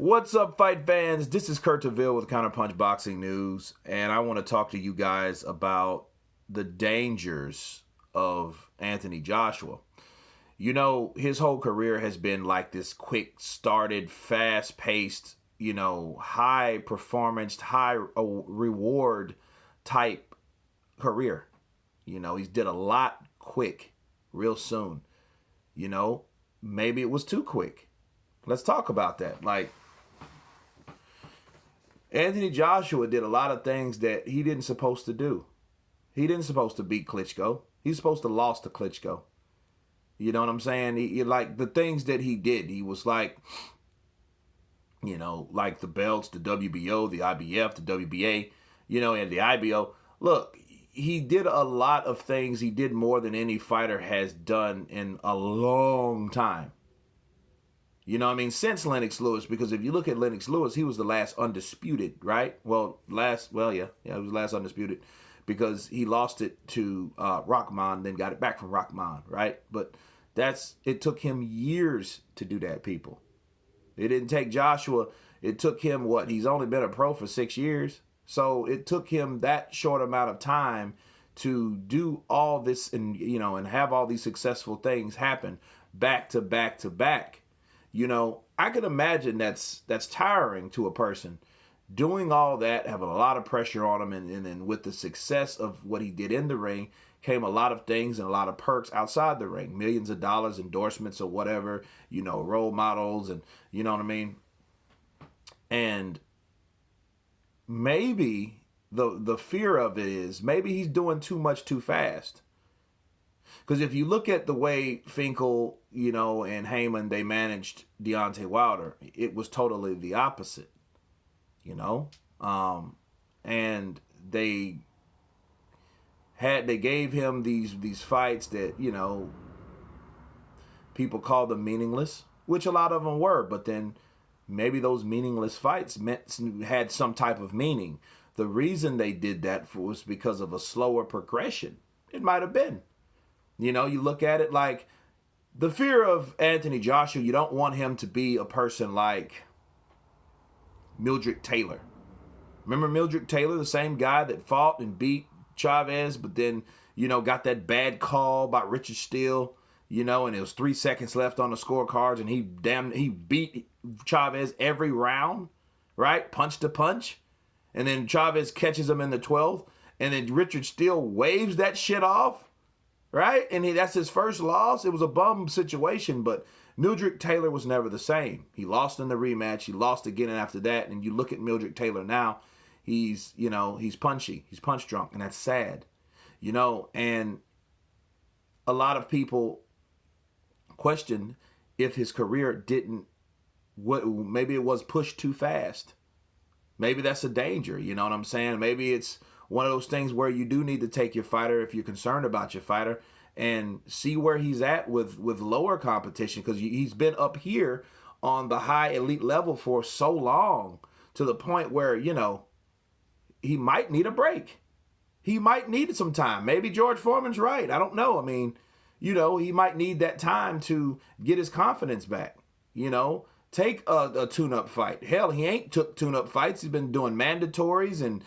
What's up, fight fans? This is Kurt DeVille with Counterpunch Boxing News, and I want to talk to you guys about the dangers of Anthony Joshua. You know, his whole career has been like this quick started, fast paced, high performance, high reward type career. He's did a lot quick, real soon. Maybe it was too quick. Let's talk about that. Anthony Joshua did a lot of things that he didn't supposed to do. He didn't supposed to beat Klitschko. He's supposed to lost to Klitschko. You know what I'm saying? He like the things that he did. He was like the belts, the WBO, the IBF, the WBA, and the IBO. Look, he did a lot of things. He did more than any fighter has done in a long time. Since Lennox Lewis, because if you look at Lennox Lewis, he was the last undisputed, right? He was the last undisputed because he lost it to Rahman, then got it back from Rahman, right? But it took him years to do that, people. It didn't take Joshua. It took him, he's only been a pro for 6 years. So it took him that short amount of time to do all this and have all these successful things happen back to back to back. I could imagine that's tiring to a person doing all that, having a lot of pressure on him. And then with the success of what he did in the ring came a lot of things and a lot of perks outside the ring, millions of dollars, endorsements or whatever, role models and you know what I mean? And maybe the fear of it is maybe he's doing too much too fast. Because if you look at the way Finkel, and Heyman, they managed Deontay Wilder, it was totally the opposite, and they gave him these fights that, people call them meaningless, which a lot of them were, but then maybe those meaningless fights had some type of meaning. The reason they did that was because of a slower progression. It might have been. You look at it like the fear of Anthony Joshua, you don't want him to be a person like Mildred Taylor. Remember Mildred Taylor, the same guy that fought and beat Chavez, but then, got that bad call by Richard Steele, and it was 3 seconds left on the scorecards, and he beat Chavez every round, right? Punch to punch. And then Chavez catches him in the 12th, and then Richard Steele waves that shit off. Right? And that's his first loss. It was a bum situation, but Mildred Taylor was never the same. He lost in the rematch. He lost again after that. And you look at Mildred Taylor now, he's punchy. He's punch drunk, and that's sad. And a lot of people question if his career maybe it was pushed too fast. Maybe that's a danger. You know what I'm saying? Maybe it's one of those things where you do need to take your fighter, if you're concerned about your fighter, and see where he's at with lower competition, because he's been up here on the high elite level for so long to the point where, he might need a break. He might need some time. Maybe George Foreman's right. I don't know. He might need that time to get his confidence back. Take a tune-up fight. Hell, he ain't took tune-up fights. He's been doing mandatories and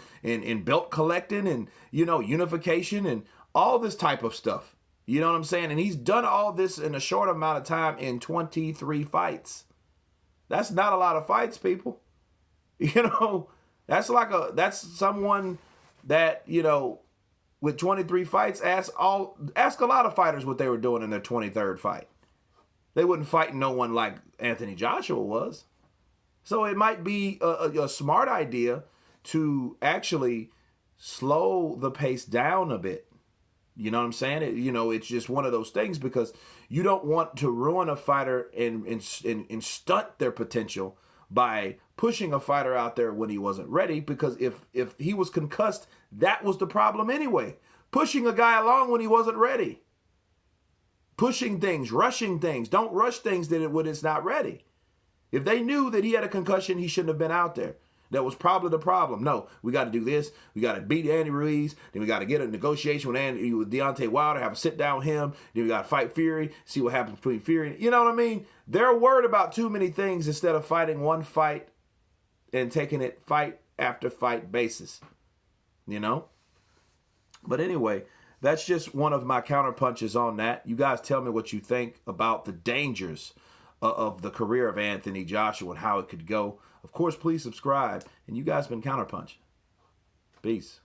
belt collecting and, unification and all this type of stuff. You know what I'm saying? And he's done all this in a short amount of time in 23 fights. That's not a lot of fights, people. That's someone that, with 23 fights, ask a lot of fighters what they were doing in their 23rd fight. They wouldn't fight no one like Anthony Joshua was. So it might be a smart idea to actually slow the pace down a bit. You know what I'm saying? It's just one of those things, because you don't want to ruin a fighter and stunt their potential by pushing a fighter out there when he wasn't ready, because if he was concussed, that was the problem anyway. Pushing a guy along when he wasn't ready. Pushing things, rushing things. Don't rush things when it's not ready. If they knew that he had a concussion, he shouldn't have been out there. That was probably the problem. No, we got to do this. We got to beat Andy Ruiz. Then we got to get a negotiation with Deontay Wilder, have a sit down with him. Then we got to fight Fury, see what happens between Fury. You know what I mean? They're worried about too many things instead of fighting one fight and taking it fight after fight basis. You know? But anyway, that's just one of my counterpunches on that. You guys tell me what you think about the dangers of the career of Anthony Joshua and how it could go. Of course, please subscribe. And you guys been Counterpunch. Peace.